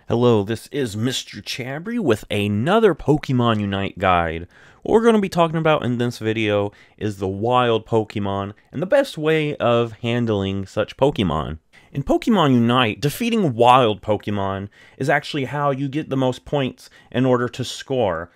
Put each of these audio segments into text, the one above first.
Hello, this is Mr. Chabry with another Pokemon Unite guide. What we're going to be talking about in this video is the wild Pokemon and the best way of handling such Pokemon. In Pokemon Unite, defeating wild Pokemon is actually how you get the most points in order to score.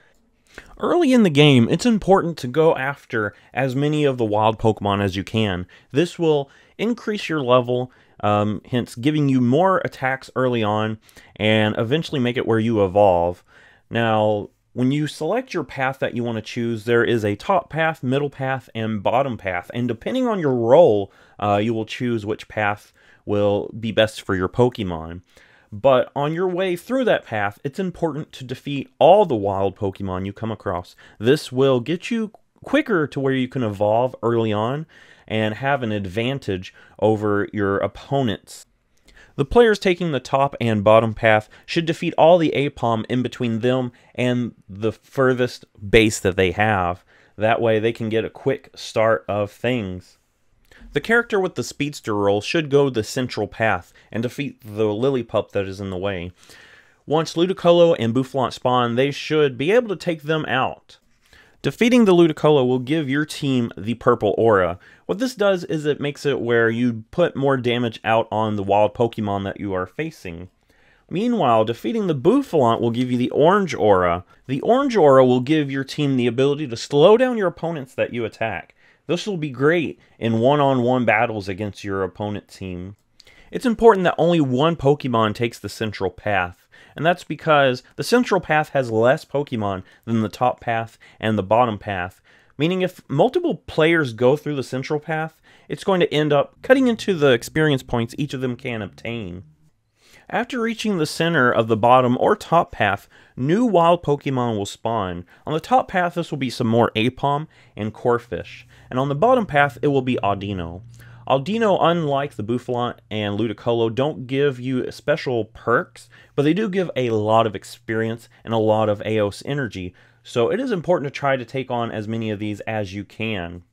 Early in the game, it's important to go after as many of the wild Pokemon as you can. This will increase your level, hence giving you more attacks early on, and eventually make it where you evolve. Now, when you select your path that you want to choose, there is a top path, middle path, and bottom path. And depending on your role, you will choose which path will be best for your Pokemon. But on your way through that path, it's important to defeat all the wild Pokemon you come across. This will get you quicker to where you can evolve early on and have an advantage over your opponents. The players taking the top and bottom path should defeat all the Aipom in between them and the furthest base that they have. That way they can get a quick start of things. The character with the speedster role should go the central path and defeat the Lillipup that is in the way. Once Ludicolo and Bouffalant spawn, they should be able to take them out. Defeating the Ludicolo will give your team the purple aura. What this does is it makes it where you put more damage out on the wild Pokemon that you are facing. Meanwhile, defeating the Bouffalant will give you the orange aura. The orange aura will give your team the ability to slow down your opponents that you attack. This will be great in one-on-one battles against your opponent team. It's important that only one Pokemon takes the central path, and that's because the central path has less Pokemon than the top path and the bottom path, meaning if multiple players go through the central path, it's going to end up cutting into the experience points each of them can obtain. After reaching the center of the bottom or top path, new wild Pokemon will spawn. On the top path, this will be some more Aipom and Corphish, and on the bottom path, it will be Audino. Audino, unlike the Bouffalant and Ludicolo, don't give you special perks, but they do give a lot of experience and a lot of Aeos energy, so it is important to try to take on as many of these as you can.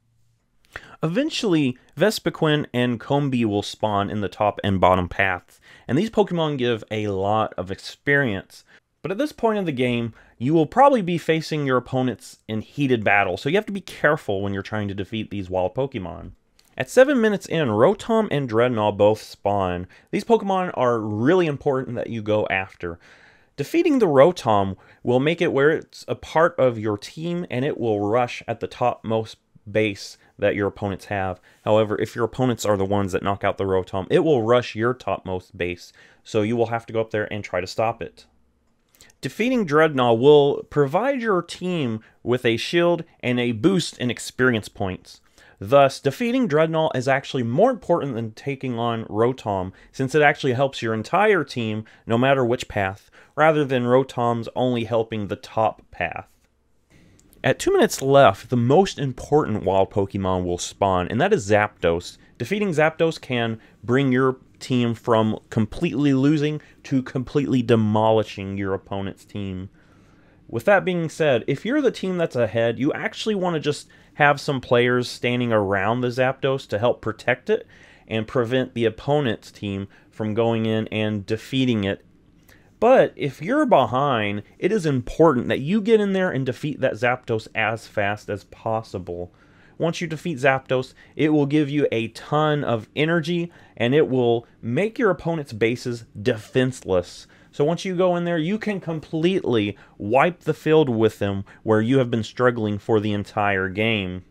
Eventually, Vespiquen and Combee will spawn in the top and bottom paths, and these Pokemon give a lot of experience. But at this point in the game, you will probably be facing your opponents in heated battle, so you have to be careful when you're trying to defeat these wild Pokemon. At 7 minutes in, Rotom and Dreadnought both spawn. These Pokemon are really important that you go after. Defeating the Rotom will make it where it's a part of your team, and it will rush at the topmost base that your opponents have. However, if your opponents are the ones that knock out the Rotom, it will rush your topmost base, so you will have to go up there and try to stop it. Defeating Dreadnought will provide your team with a shield and a boost in experience points. Thus, defeating Dreadnought is actually more important than taking on Rotom, since it actually helps your entire team no matter which path, rather than Rotom's only helping the top path. At 2 minutes left, the most important wild Pokemon will spawn, and that is Zapdos. Defeating Zapdos can bring your team from completely losing to completely demolishing your opponent's team. With that being said, if you're the team that's ahead, you actually want to just have some players standing around the Zapdos to help protect it and prevent the opponent's team from going in and defeating it. But if you're behind, it is important that you get in there and defeat that Zapdos as fast as possible. Once you defeat Zapdos, it will give you a ton of energy, and it will make your opponent's bases defenseless. So once you go in there, you can completely wipe the field with them where you have been struggling for the entire game.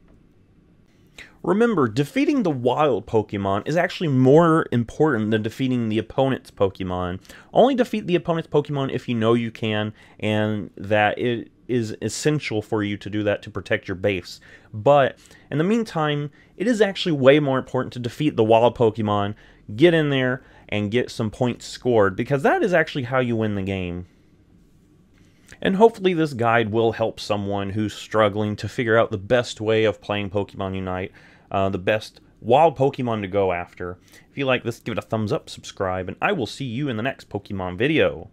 Remember, defeating the wild Pokemon is actually more important than defeating the opponent's Pokemon. Only defeat the opponent's Pokemon if you know you can, and that it is essential for you to do that to protect your base. But in the meantime, it is actually way more important to defeat the wild Pokemon, get in there, and get some points scored, because that is actually how you win the game. And hopefully this guide will help someone who's struggling to figure out the best way of playing Pokemon Unite, the best wild Pokemon to go after. If you like this, give it a thumbs up, subscribe, and I will see you in the next Pokemon video.